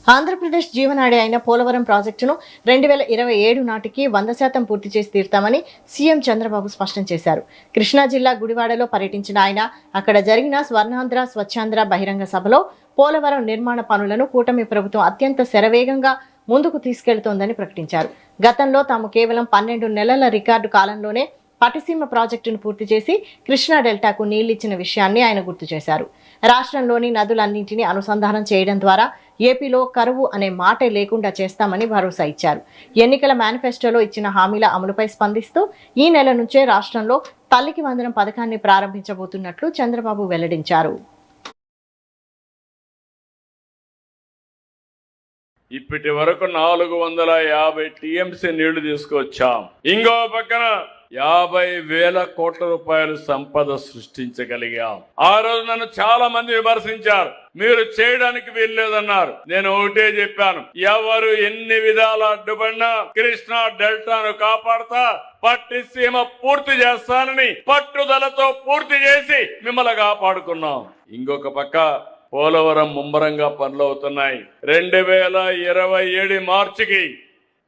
ఆంధ్రప్రదేశ్ జీవనాడి అయిన పోలవరం ప్రాజెక్టును 2027 నాటికి 100% పూర్తి చేసి తీరుతామని సీఎం చంద్రబాబు స్పష్టం చేశారు. కృష్ణా జిల్లా గుడివాడలో పర్యటించిన ఆయన అక్కడ జరిగిన స్వర్ణాంధ్ర స్వచ్ఛాంధ్ర బహిరంగ సభలో పోలవరం నిర్మాణ పనులను కూటమి ప్రభుత్వం అత్యంత శరవేగంగా ముందుకు తీసుకెళ్తోందని ప్రకటించారు. గతంలో తాము కేవలం 12 నెలల రికార్డు కాలంలోనే పటిసీమ ప్రాజెక్టును పూర్తి చేసి కృష్ణా డెల్టాకు నీళ్లిచ్చిన విషయాన్ని ఆయన గుర్తు చేశారు. రాష్ట్రంలోని నదులన్నింటినీ అనుసంధానం చేయడం ద్వారా ఏపీలో కరువు అనే మాటే లేకుండా చేస్తామని భరోసా ఇచ్చారు. ఎన్నికల మేనిఫెస్టోలో ఇచ్చిన హామీల అమలుపై స్పందిస్తూ ఈ నెల నుంచే రాష్ట్రంలో తల్లికి వందనం పథకాన్ని ప్రారంభించబోతున్నట్లు చంద్రబాబు వెల్లడించారు. ఇప్పటి వరకు 450 టీఎంసీ నీళ్లు తీసుకొచ్చాం. ఇంకో పక్కన 50,000 కోట్ల రూపాయలు సంపద సృష్టించగలిగాం. ఆ రోజు నన్ను చాలా మంది విమర్శించారు, మీరు చేయడానికి వీల్లేదన్నారు. నేను ఒకటే చెప్పాను, ఎవరు ఎన్ని విధాలు అడ్డుపడినా కృష్ణా డెల్టాను కాపాడుతా, పట్టిసీమ పూర్తి చేస్తానని పట్టుదలతో పూర్తి చేసి మిమ్మల్ని కాపాడుకున్నాం. ఇంకొక పక్క పోలవరం ముమ్మరంగా పనులు అవుతున్నాయి. 2027 మార్చికి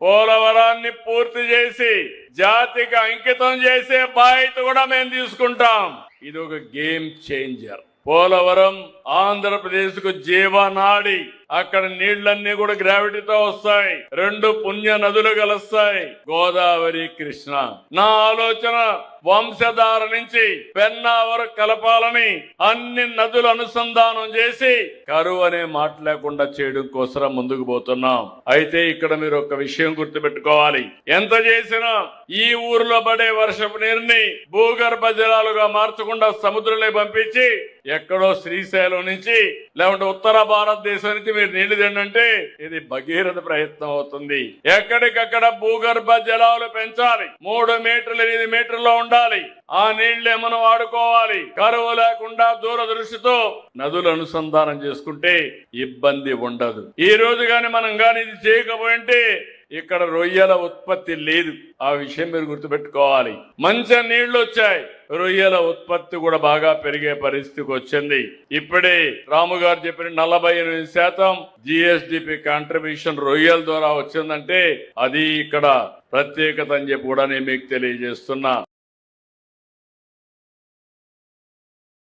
పోలవరాన్ని పూర్తి చేసి జాతికి అంకితం చేసే బాధ్యత కూడా మేము తీసుకుంటాం. ఇది ఒక గేమ్ చేంజర్. పోలవరం ఆంధ్రప్రదేశ్ కు జీవనాడి. అక్కడ నీళ్లన్నీ కూడా గ్రావిటీతో వస్తాయి. 2 పుణ్య నదులు కలుస్తాయి, గోదావరి కృష్ణ. నా ఆలోచన వంశధార నుంచి పెన్నా వరకు కలపాలని, అన్ని నదులు అనుసంధానం చేసి కరువు అనే మాట లేకుండా చేయడం కోసం ముందుకు పోతున్నాం. అయితే ఇక్కడ మీరు ఒక విషయం గుర్తుపెట్టుకోవాలి, ఎంత చేసినా ఈ ఊర్లో పడే వర్షపు నీరుని భూగర్భ జలాలుగా మార్చకుండా సముద్రంలో పంపించి ఎక్కడో శ్రీశైలం నుంచి లేకుంటే ఉత్తర భారతదేశం నుంచి మీరు నీళ్లు తిండంటే ఇది భగీరథ ప్రయత్నం అవుతుంది. ఎక్కడికక్కడ భూగర్భ జలాలు పెంచాలి. 3 మీటర్లు 8 మీటర్లో ఉండాలి. ఆ నీళ్లే మనం వాడుకోవాలి. కరువు లేకుండా దూరదృష్టితో నదులు అనుసంధానం చేసుకుంటే ఇబ్బంది ఉండదు. ఈ రోజు గాని మనం గాని ఇది చేయకపోయింటే ఇక్కడ రొయ్యల ఉత్పత్తి లేదు. ఆ విషయం మీరు గుర్తుపెట్టుకోవాలి. మంచి నీళ్లు వచ్చాయి, రొయ్యల ఉత్పత్తి కూడా బాగా పెరిగే పరిస్థితికి వచ్చింది. ఇప్పుడే రాము గారు చెప్పిన 48% జిఎస్డిపి కాంట్రిబ్యూషన్ రొయ్యల ద్వారా వచ్చిందంటే అది ఇక్కడ ప్రత్యేకత అని చెప్పి కూడా నేను మీకు తెలియజేస్తున్నా.